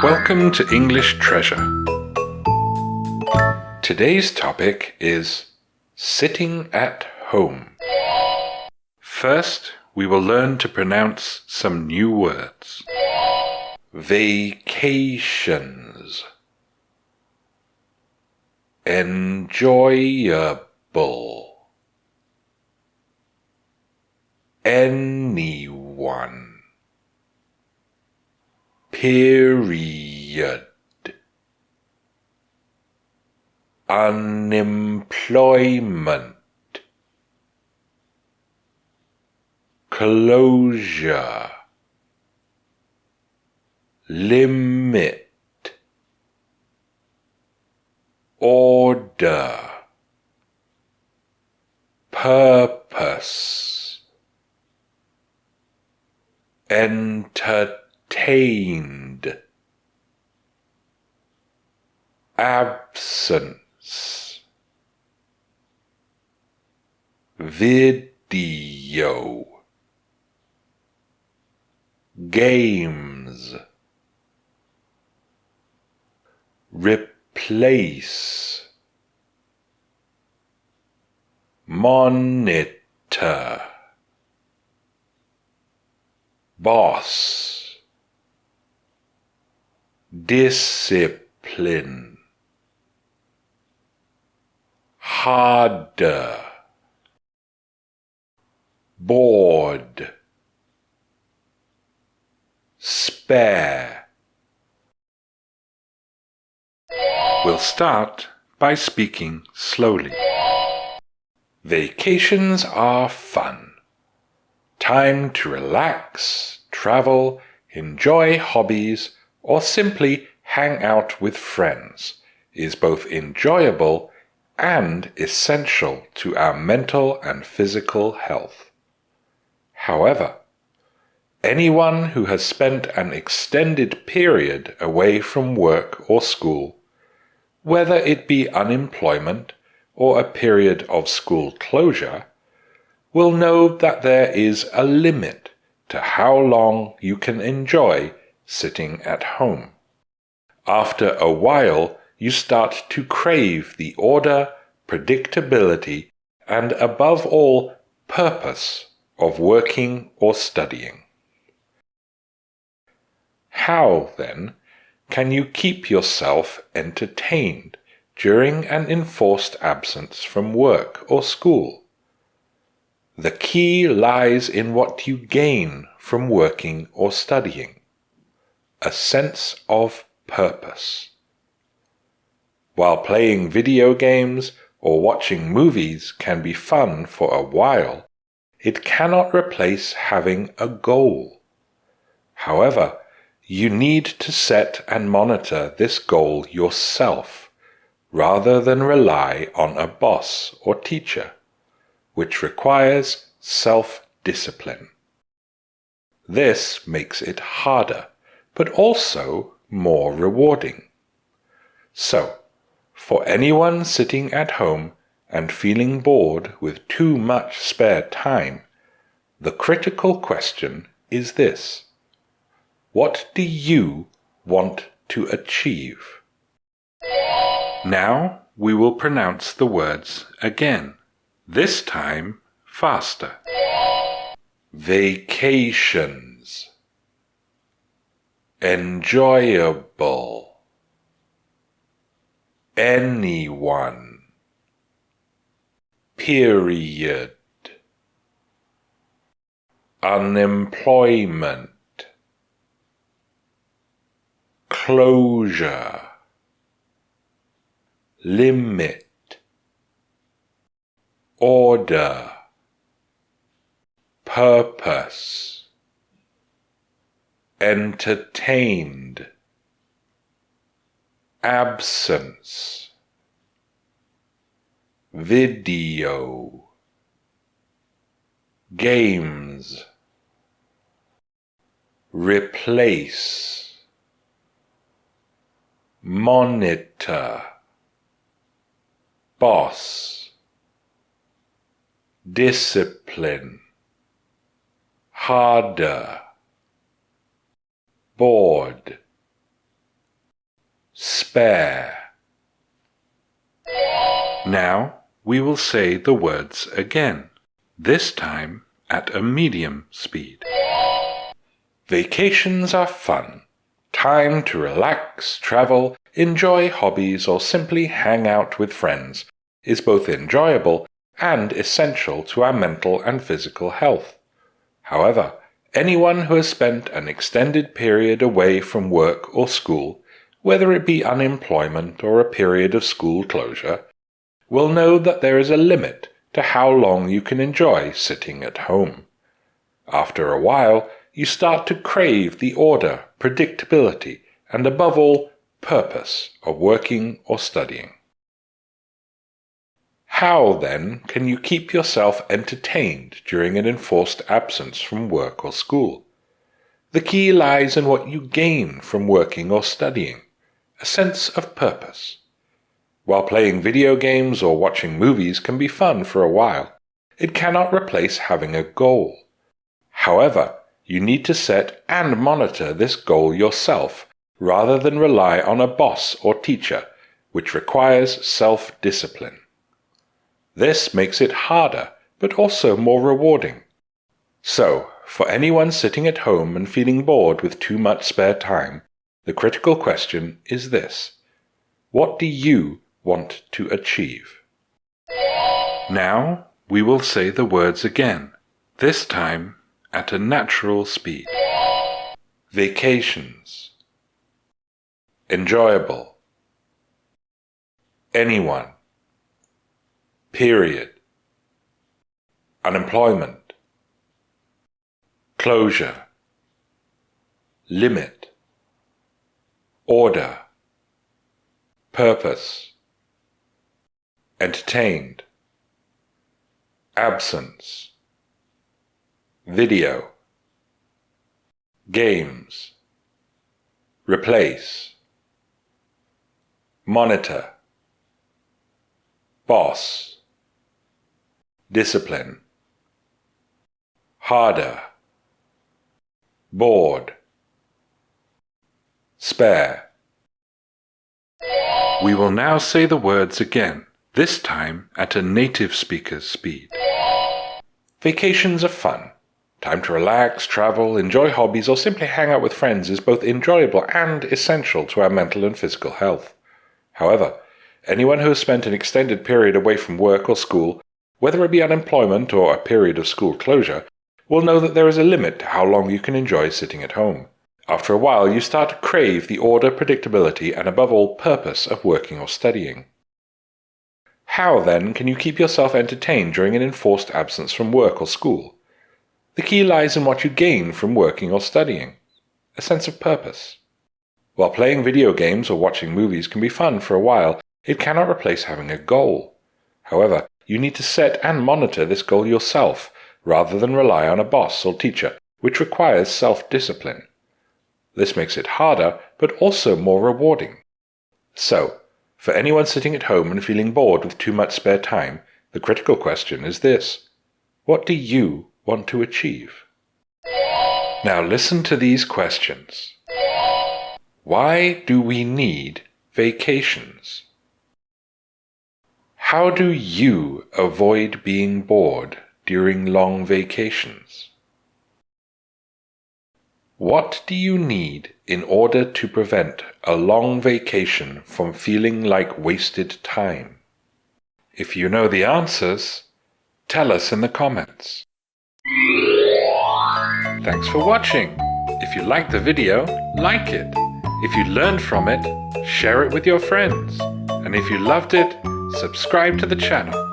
Welcome to English Treasure. Today's topic is sitting at home. First, we will learn to pronounce some new words. Vacations. Enjoyable. Anyone. Period. Unemployment. Closure. Limit. Order. Purpose. Entertained. Absence. Video. Games. Replace. Monitor. Boss. Discipline. Harder. Bored. Spare. We'll start by speaking slowly. Vacations are fun. Time to relax, travel, enjoy hobbies, or simply hang out with friends is both enjoyable and essential to our mental and physical health. However, anyone who has spent an extended period away from work or school, whether it be unemployment or a period of school closure, will know that there is a limit to how long you can enjoy sitting at home. After a while, you start to crave the order, predictability, and above all, purpose of working or studying. How, then, can you keep yourself entertained during an enforced absence from work or school? The key lies in what you gain from working or studying: a sense of purpose. While playing video games or watching movies can be fun for a while, it cannot replace having a goal. However, you need to set and monitor this goal yourself, rather than rely on a boss or teacher, which requires self-discipline. This makes it harder, but also more rewarding. So, for anyone sitting at home and feeling bored with too much spare time, the critical question is this: what do you want to achieve? Now we will pronounce the words again, this time faster. Vacations. Enjoyable. Anyone. Period. Unemployment. Closure. Limit. Order. Purpose. Entertained. Absence. Video. Games. Replace. Monitor. Boss. Discipline. Harder. Bored. spare. Now we will say the words again, this time at a medium speed. Vacations are fun. Time to relax, travel, enjoy hobbies, or simply hang out with friends is both enjoyable and essential to our mental and physical health. However, anyone who has spent an extended period away from work or school, whether it be unemployment or a period of school closure, will know that there is a limit to how long you can enjoy sitting at home. After a while, you start to crave the order, predictability, and above all, purpose of working or studying. How, then, can you keep yourself entertained during an enforced absence from work or school? The key lies in what you gain from working or studying, a sense of purpose. While playing video games or watching movies can be fun for a while, it cannot replace having a goal. However, you need to set and monitor this goal yourself, rather than rely on a boss or teacher, which requires self-discipline. This makes it harder, but also more rewarding. So, for anyone sitting at home and feeling bored with too much spare time, the critical question is this: what do you want to achieve? Now we will say the words again, this time at a natural speed. Vacations. Enjoyable. Anyone. Period. Unemployment. Closure. Limit. Order. Purpose. Entertained. Absence. Video. Games. Replace. Monitor. Boss. Discipline. Harder. Bored. Spare. We will now say the words again, this time at a native speaker's speed. Vacations are fun. Time to relax, travel, enjoy hobbies, or simply hang out with friends is both enjoyable and essential to our mental and physical health. However, anyone who has spent an extended period away from work or school, whether it be unemployment or a period of school closure, will know that there is a limit to how long you can enjoy sitting at home. After a while, you start to crave the order, predictability, and above all, purpose of working or studying. How, then, can you keep yourself entertained during an enforced absence from work or school? The key lies in what you gain from working or studying, a sense of purpose. While playing video games or watching movies can be fun for a while, it cannot replace having a goal. However, you need to set and monitor this goal yourself, rather than rely on a boss or teacher, which requires self-discipline. This makes it harder, but also more rewarding. So, for anyone sitting at home and feeling bored with too much spare time, the critical question is this: what do you want to achieve? Now listen to these questions. Why do we need vacations? How do you avoid being bored during long vacations? What do you need in order to prevent a long vacation from feeling like wasted time? If you know the answers, tell us in the comments. Thanks for watching. If you liked the video, like it. If you learned from it, share it with your friends. And if you loved it, subscribe to the channel.